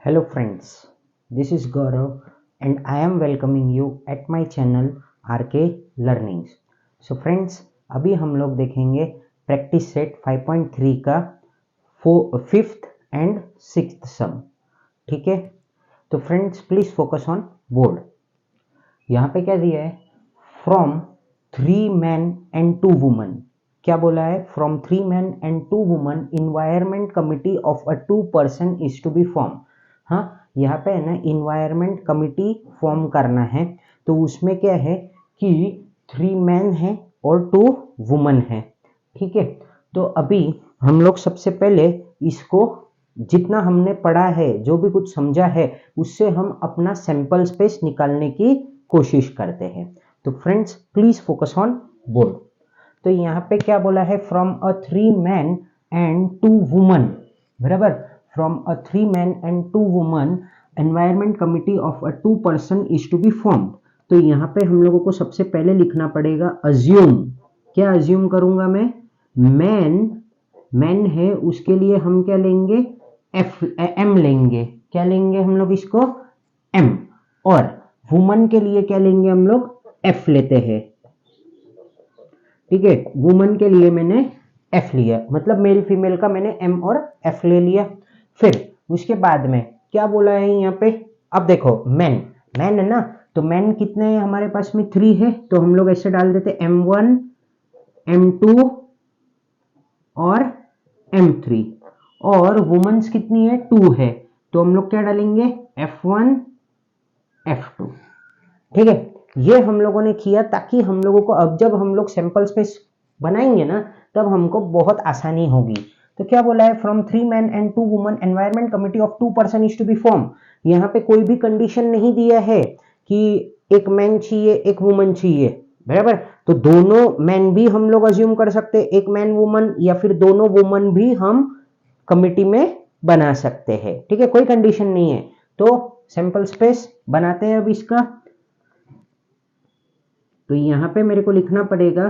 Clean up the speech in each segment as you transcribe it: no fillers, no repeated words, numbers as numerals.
Hello friends, this is Gaurav and I am welcoming you at my channel RK Learnings. So friends, अभी हम लोग देखेंगे practice set 5.3 का fifth and sixth सम. ठीक है, तो friends please focus on board. यहाँ पे क्या दिया है? From 3 men and 2 women. क्या बोला है? From 3 men and 2 women environment committee of a 2 person is to be formed. हाँ, यहाँ पे है ना इन्वायरमेंट कमिटी फॉर्म करना है. तो उसमें क्या है कि 3 मैन है और 2 वुमन है. ठीक है, तो अभी हम लोग सबसे पहले इसको जितना हमने पढ़ा है, जो भी कुछ समझा है, उससे हम अपना सैंपल स्पेस निकालने की कोशिश करते हैं. तो friends please focus on board. तो यहाँ पे क्या बोला है? From a 3 man and 2 woman. बराबर, from a 3 men and 2 women environment committee of a 2 person is to be formed. तो यहाँ पे हम लोगों को सबसे पहले लिखना पड़ेगा assume. क्या assume करूंगा मैं? मैन है, उसके लिए हम क्या लेंगे? m लेंगे. क्या लेंगे हम लोग इसको? m. और वुमन के लिए क्या लेंगे हम लोग? f लेते हैं. ठीक है, वुमन के लिए मैंने f लिया, मतलब मेल फीमेल का मैंने m और f ले लिया. फिर उसके बाद में क्या बोला है यहाँ पे? अब देखो मैन है ना, तो मैन कितने हैं हमारे पास में? 3 है. तो हम लोग ऐसे डाल देते m1 m2 और m3. और वुमेन्स कितनी है? 2 है. तो हम लोग क्या डालेंगे? f1 f2. ठीक है, ये हम लोगों ने किया ताकि हम लोगों को अब जब हम लोग सैंपल स्पेस बनाएंगे ना, तब हमको बहुत आसानी होगी. तो क्या बोला है? From 3 man and 2 woman environment committee of 2 person is to be form. यहाँ पे कोई भी कंडीशन नहीं दिया है कि एक मैन चाहिए एक वुमन चाहिए. बराबर, तो दोनों मैन भी हम लोग अज्यूम कर सकते हैं, एक मैन वुमन, या फिर दोनों वुमन भी हम कमिटी में बना सकते हैं. ठीक है, कोई कंडीशन नहीं है. तो सैंपल स्पेस बनाते हैं अब इसका. तो यहां पे मेरे को लिखना पड़ेगा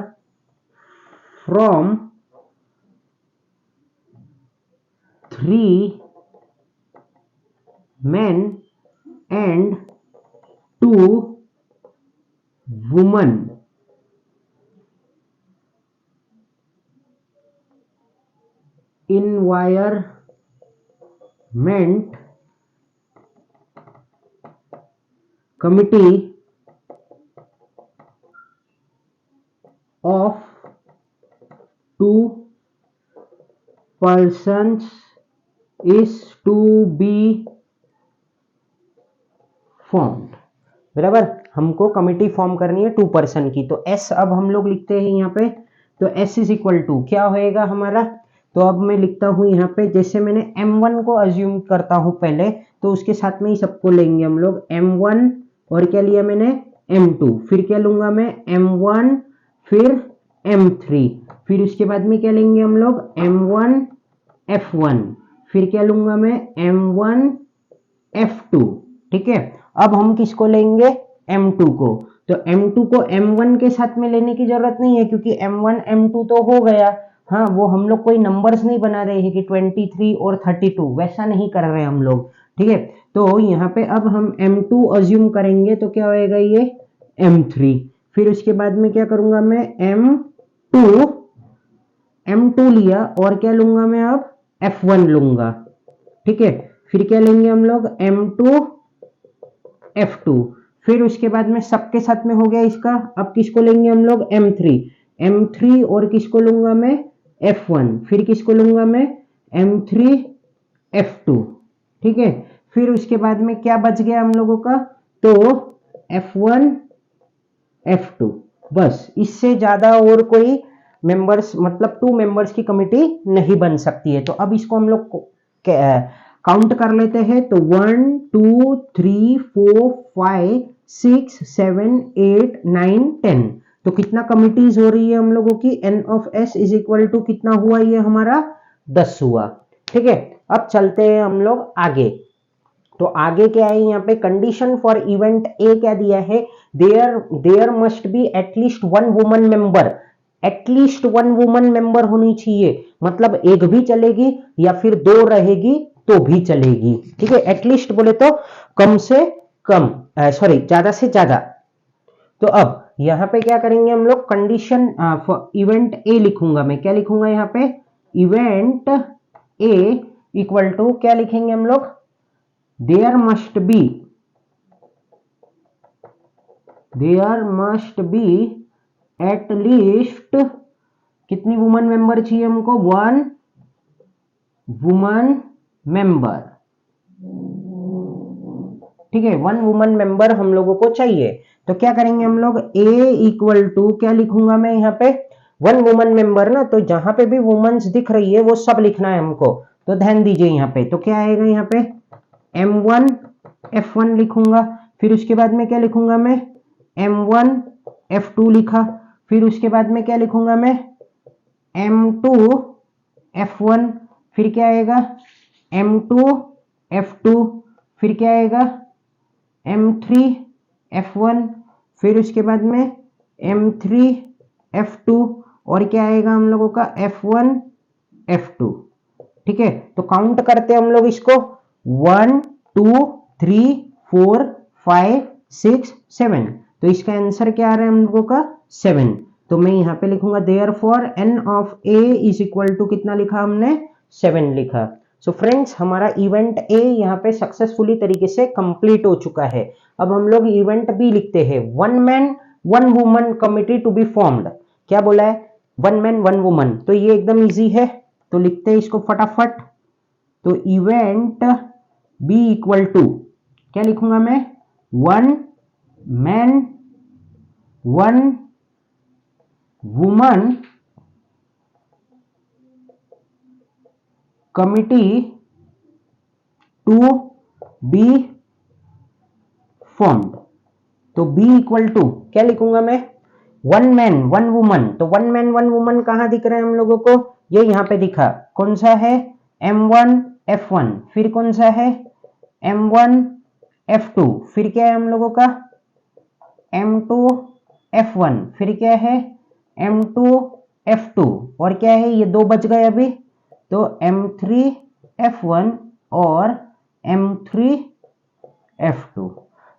from 3 men and 2 women environment committee of 2 persons is to be formed. बराबर, हमको कमिटी फॉर्म करनी है 2 पर्सन की. तो S अब हम लोग लिखते हैं यहाँ पे. तो S इज इक्वल टू क्या होएगा हमारा? तो अब मैं लिखता हूं यहाँ पे, जैसे मैंने M1 को अज्यूम करता हूं पहले, तो उसके साथ में ही सबको लेंगे हम लोग. M1 और क्या लिया मैंने? M2. फिर क्या लूंगा मैं? M1 फिर M3. फिर उसके बाद में क्या लेंगे हम लोग? M1 F1. फिर क्या लूंगा मैं? M1 F2. ठीक है, अब हम किसको लेंगे? M2 को. तो M2 को M1 के साथ में लेने की जरूरत नहीं है, क्योंकि M1 M2 तो हो गया. हाँ, वो हम लोग कोई नंबर्स नहीं बना रहे हैं कि 23 और 32, वैसा नहीं कर रहे हम लोग. ठीक है, तो यहाँ पे अब हम M2 अज्यूम करेंगे, तो क्या होएगा ये? M3. फिर उसके बाद में क्या करूंगा मैं? M2 लिया और क्या लूंगा मैं अब? F1 लूंगा. ठीक है, फिर क्या लेंगे हम लोग? M2 F2. फिर उसके बाद में सबके साथ में हो गया इसका. अब किसको लेंगे हम लोग? M3 और किसको लूंगा मैं? F1. फिर किसको लूंगा मैं? M3 F2. ठीक है, फिर उसके बाद में क्या बच गया हम लोगों का? तो F1 F2. बस, इससे ज्यादा और कोई मेंबर्स, मतलब 2 मेंबर्स की कमिटी नहीं बन सकती है. तो अब इसको हम लोग काउंट कर लेते हैं. तो 1 2 3 4 5 6 7 8 9 10. तो कितना कमिटीज हो रही है हम लोगों की? N of S is equal to कितना हुआ ये हमारा? 10 हुआ. ठीक है, अब चलते हैं हम लोग आगे. तो आगे क्या है यहाँ पे? कंडीशन फॉर इवेंट ए क्या दिया है? There must be at least 1 woman member. At least 1 woman member होनी चाहिए, मतलब एक भी चलेगी या फिर 2 रहेगी तो भी चलेगी, ठीक है। एटलीस्ट बोले तो कम से कम, सॉरी ज्यादा से ज्यादा। तो अब यहां पे क्या करेंगे हम लोग, कंडीशन इवेंट ए लिखूंगा मैं, क्या लिखूंगा यहाँ पे, इवेंट ए इक्वल टू क्या लिखेंगे हम लोग, there must be at least वुमन मेंबर चाहिए हमको, 1 वुमन मेंबर, ठीक है, 1 वुमन मेंबर हम लोगों को चाहिए। तो क्या करेंगे हम लोग, ए इक्वल टू क्या लिखूंगा मैं यहाँ पे, 1 वुमन मेंबर ना, तो जहां पे भी वुमेन्स दिख रही है वो सब लिखना है हमको। तो ध्यान दीजिए यहाँ पे, तो क्या आएगा यहाँ पे, M1 F1 लिखूंगा, फिर उसके बाद में क्या लिखूंगा मैं, M1 F2 लिखा, फिर उसके बाद में क्या लिखूंगा मैं, M2 F1, फिर क्या आएगा, M2 F2, फिर क्या आएगा, M3 F1, फिर उसके बाद में M3 F2, और क्या आएगा हम लोगों का, F1 F2, ठीक है। तो काउंट करते हैं हम लोग इसको, 1 2 3 4 5 6 7, तो इसका आंसर क्या आ रहा है हम लोगों का, 7। तो मैं यहाँ पे लिखूंगा therefore n of a is equal to कितना लिखा हमने, 7 लिखा। सो फ्रेंड्स, हमारा इवेंट ए यहाँ पे सक्सेसफुली तरीके से कंप्लीट हो चुका है। अब हम लोग इवेंट बी लिखते हैं, 1 man 1 woman committee to be formed. क्या बोला है, 1 मैन 1 वुमन, तो ये एकदम इजी है, तो लिखते हैं इसको फटाफट। तो इवेंट बी इक्वल टू क्या लिखूंगा मैं, 1 man 1 woman committee to be formed. तो बी इक्वल टू क्या लिखूंगा मैं, 1 मैन 1 वुमन, तो 1 मैन 1 वुमन कहां दिख रहा है हम लोगों को, ये यहां पे दिखा, कौन सा है, M1 F1, फिर कौन सा है, M1 F2, फिर क्या है हम लोगों का, M2 F1, फिर क्या है, M2 F2, और क्या है, ये 2 बच गए अभी, तो M3 F1 और M3 F2।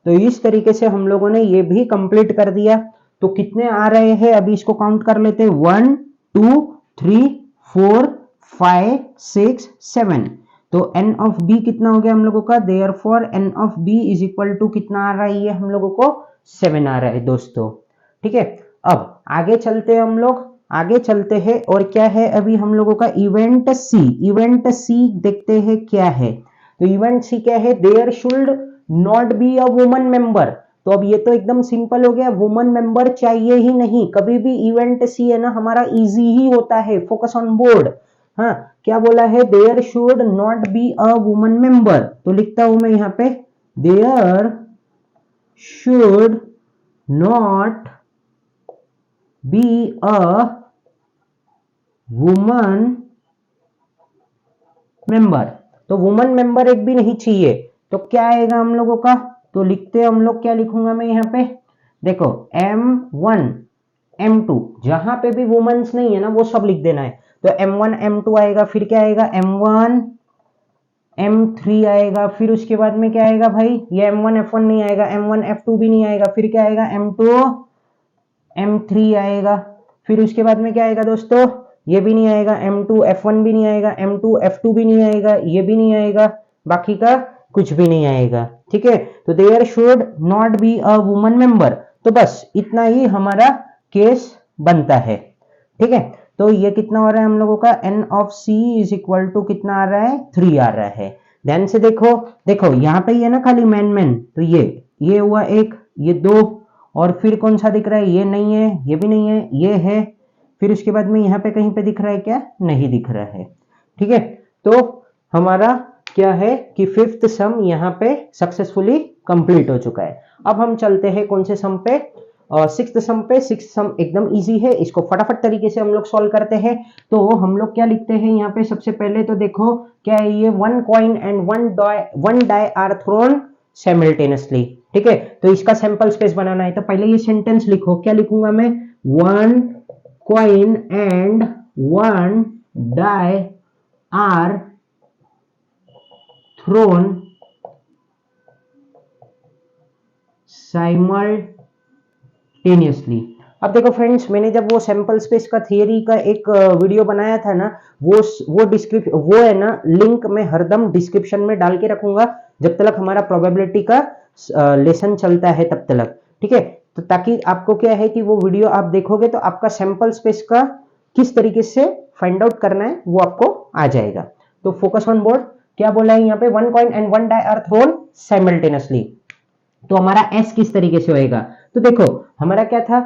तो इस तरीके से हम लोगों ने ये भी कंप्लीट कर दिया। तो कितने आ रहे हैं, अभी इसको काउंट कर लेते हैं, 1 2 3 4 5 6 7। तो n ऑफ b कितना हो गया हम लोगों का, therefore n of b is equal to कितना आ रहा है, ये हम लोगों को 7 आ रहा है दोस्तों, ठीक है। अब आगे चलते हैं हम लोग, आगे चलते हैं, और क्या है अभी हम लोगों का, इवेंट सी। इवेंट सी देखते हैं क्या है। तो इवेंट सी क्या है, there should not be a woman member. तो अब ये तो एकदम सिंपल हो गया, वुमन मेंबर चाहिए ही नहीं, कभी भी इवेंट सी है ना हमारा इजी ही होता है, फोकस ऑन बोर्ड। हाँ, क्या बोला है, there should not be a woman member, तो लिखता हूं मैं यहां पे, there should not be a woman member. तो वुमन मेंबर एक भी नहीं चाहिए, तो क्या आएगा हम लोगों का, तो लिखते हैं हम लोग, क्या लिखूंगा मैं यहाँ पे, देखो M1 M2, जहां पे भी वुमेन्स नहीं है ना वो सब लिख देना है। तो M1 M2 आएगा, फिर क्या आएगा, M1 M3 आएगा, फिर उसके बाद में क्या आएगा भाई, ये M1 F1 नहीं आएगा, M1 F2 भी नहीं आएगा, फिर क्या आएगा, M2 M3 आएगा, फिर उसके बाद में क्या आएगा दोस्तों, ये भी नहीं आएगा, M2 F1 भी नहीं आएगा, M2 F2 भी नहीं आएगा, ये भी नहीं आएगा, बाकी का कुछ भी नहीं आएगा, ठीक है। तो there should not be a woman member, तो बस इतना ही हमारा केस बनता है, ठीक है। तो ये कितना हो रहा है हम लोगों का, n of c is equal to कितना आ रहा है, 3 आ रहा है। ध्यान से देखो, देखो यहाँ पे ये ना खाली मैन मैन, तो ये हुआ एक, ये 2, और फिर कौन सा दिख रहा है, ये नहीं है, ये भी नहीं है, ये है, फिर उसके बाद में यहाँ पे कहीं पे दिख रहा है क्या, नहीं दिख रहा है, ठीक है। तो हमारा क्या है कि 5th सम यहाँ पे सक्सेसफुली कंप्लीट हो चुका है। अब हम चलते हैं कौन से सम पे, 6th सम पे। 6th सम एकदम इजी है, इसको फटाफट तरीके से हम लोग सॉल्व करते हैं। तो हम लोग क्या लिखते हैं यहाँ पे, सबसे पहले तो देखो क्या है, ये 1 coin and 1 die are thrown simultaneously, ठीक है। तो इसका सैंपल स्पेस बनाना है, तो पहले ये सेंटेंस लिखो, क्या लिखूंगा मैं, 1 coin and 1 die are thrown simultaneously. अब देखो फ्रेंड्स, मैंने जब वो सैंपल स्पेस का थियरी का एक वीडियो बनाया था ना, वो है ना, लिंक मैं हरदम डिस्क्रिप्शन में डाल के रखूंगा जब तक हमारा प्रोबेबिलिटी का लेसन चलता है तब तक, ठीक है। तो ताकि आपको क्या है कि वो वीडियो आप देखोगे तो आपका सैंपल स्पेस का किस तरीके से फाइंड आउट करना है वो आपको आ जाएगा। तो फोकस ऑन बोर्ड, क्या बोला है यहाँ पे, 1 coin and 1 die are thrown simultaneously. तो हमारा एस किस तरीके से होएगा, तो देखो हमारा क्या था,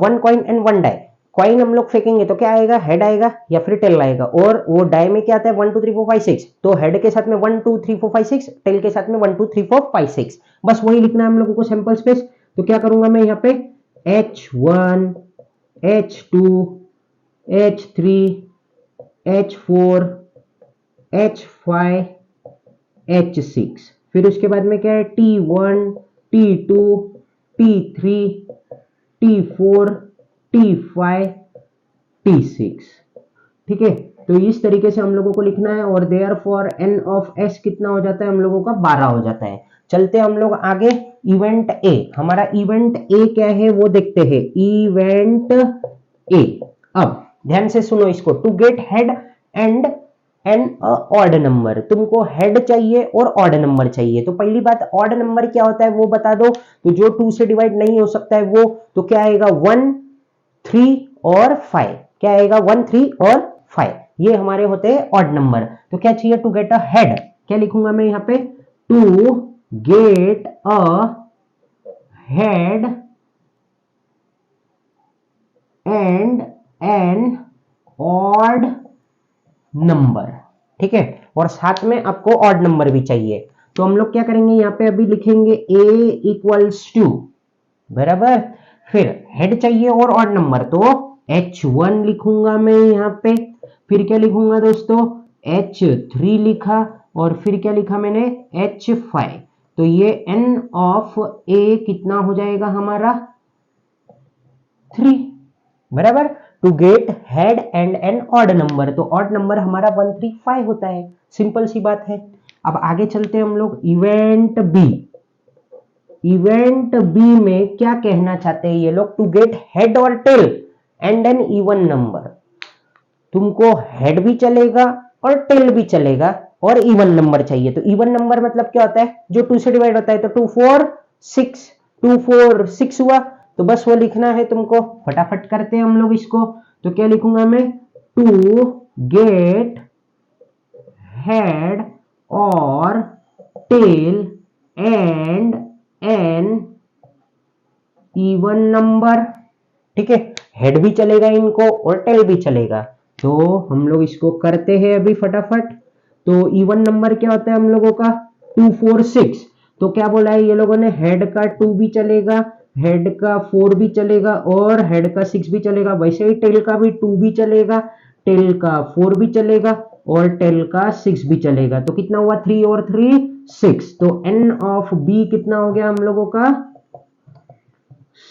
1 कॉइन एंड 1 डाई। कॉइन हम लोग फेंकेंगे तो क्या आएगा, हेड आएगा या फिर टेल आएगा, और वो डाई में क्या आता है 1 2 3 4 5 6, तो हेड के साथ में 1 2 3 4 5 6, टेल के साथ में 1 2 3 4 5 6, बस वही लिखना है हम लोगों को सैंपल स्पेस। तो क्या करूंगा मैं यहाँ पे, H1 H2 H3 H4 H5 H6, फिर उसके बाद में क्या है, T1 T2 T3 T4 T5 T6, ठीक है। तो इस तरीके से हम लोगों को लिखना है, और देयरफॉर n ऑफ s कितना हो जाता है हम लोगों का, 12 हो जाता है। चलते हम लोग आगे, इवेंट ए। हमारा इवेंट ए क्या है वो देखते हैं, इवेंट ए। अब ध्यान से सुनो इसको, to get head and an odd number, तुमको हेड चाहिए और ऑड नंबर चाहिए। तो पहली बात, ऑड नंबर क्या होता है वो बता दो। तो जो 2 से डिवाइड नहीं हो सकता है वो, तो क्या आएगा, 1 3 और 5, क्या आएगा 1 3 और 5, ये हमारे होते हैं ऑड नंबर। तो क्या चाहिए, टू गेट अ हेड, क्या लिखूंगा मैं यहाँ पे, to get a head and an odd number, ठीक है, और साथ में आपको ऑड नंबर भी चाहिए। तो हम लोग क्या करेंगे यहाँ पे, अभी लिखेंगे a इक्वल्स टू, बराबर, फिर हेड चाहिए और ऑड नंबर, तो H1 लिखूंगा मैं यहाँ पे, फिर क्या लिखूंगा दोस्तों, H3 लिखा, और फिर क्या लिखा मैंने, H5। तो ये n ऑफ a कितना हो जाएगा हमारा, 3, बराबर। To get head and an odd number, तो ऑड नंबर हमारा 1 3 5 होता है, सिंपल सी बात है। अब आगे चलते हैं हम लोग, इवेंट बी। इवेंट बी में क्या कहना चाहते हैं ये लोग, टू गेट हेड और tail and an even number. तुमको हेड भी चलेगा और टेल भी चलेगा और इवन नंबर चाहिए। तो इवन नंबर मतलब क्या होता है, जो 2 से डिवाइड होता है, तो 2 4 6, 2 4 6 हुआ, तो बस वो लिखना है तुमको। फटाफट करते हैं हम लोग इसको। तो क्या लिखूंगा मैं, टू गेट हेड और tail and an even number, ठीक है। हेड भी चलेगा इनको और टेल भी चलेगा, तो हम लोग इसको करते हैं अभी फटाफट। तो इवन नंबर क्या होता है हम लोगों का, 2 4 6, तो क्या बोला है ये लोगों ने, हेड का 2 भी चलेगा, हेड का 4 भी चलेगा और हेड का 6 भी चलेगा। वैसे ही टेल का भी 2 भी चलेगा, टेल का 4 भी चलेगा और टेल का 6 भी चलेगा। तो कितना हुआ, 3 और 3 6, तो n ऑफ b कितना हो गया हम लोगों का,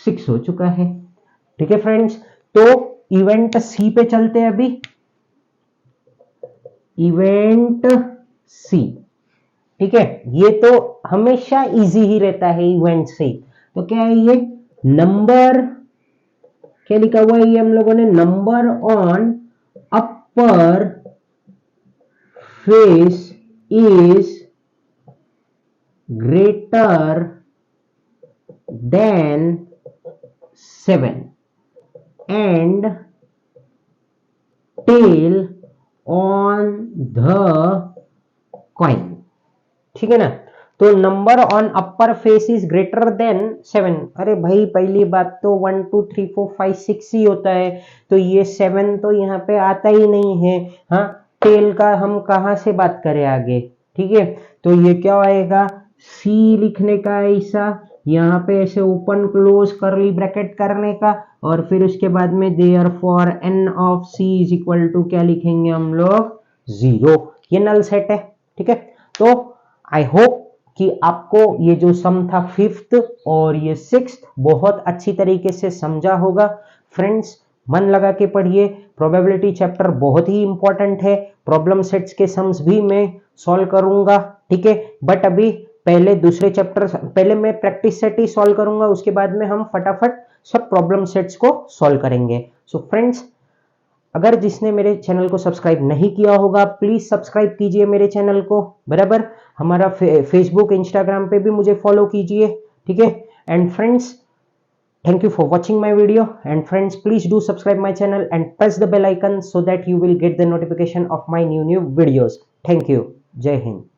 6 हो चुका है, ठीक है फ्रेंड्स। तो इवेंट सी पे चलते हैं अभी, इवेंट सी, ठीक है। ये तो हमेशा इजी ही रहता है इवेंट सी। तो क्या है ये, नंबर, क्या लिखा हुआ है ये हम लोगों ने, number on upper face is greater than 7 and tail on the coin, ठीक है ना। तो number on upper face is greater than 7, अरे भाई पहली बात तो 1 2 3 4 5 6 ही होता है, तो ये 7 तो यहाँ पे आता ही नहीं है। हाँ, टेल का हम कहाँ से बात करें आगे, ठीक है। तो ये क्या आएगा, सी लिखने का ऐसा, यहाँ पे ऐसे ओपन क्लोज करली ब्रैकेट करने का, और फिर उसके बाद में therefore n of c is equal to क्या लिखेंगे हम लोग, 0। ये नल सेट है, ठीक है। तो आई होप कि आपको ये जो सम था 5th और ये 6th बहुत अच्छी तरीके से समझा होगा। फ्रेंड्स मन लगा के पढ़िए, प्रोबेबिलिटी चैप्टर बहुत ही इंपॉर्टेंट है। प्रॉब्लम सेट्स के सम्स भी मैं सॉल्व करूंगा, ठीक है। बट अभी पहले दूसरे चैप्टर, पहले मैं प्रैक्टिस सेट ही सॉल्व करूंगा, उसके बाद में हम फटाफट सब प्रॉब्लम सेट्स को सॉल्व करेंगे। सो फ्रेंड्स, अगर जिसने मेरे चैनल को सब्सक्राइब नहीं किया होगा प्लीज सब्सक्राइब कीजिए मेरे चैनल को, बराबर। हमारा फेसबुक इंस्टाग्राम पे भी मुझे फॉलो कीजिए, ठीक है। And friends, thank you for watching my video, and friends please do subscribe my channel and press the bell icon so that you will get the notification of my new videos. Thank you. Jai Hind.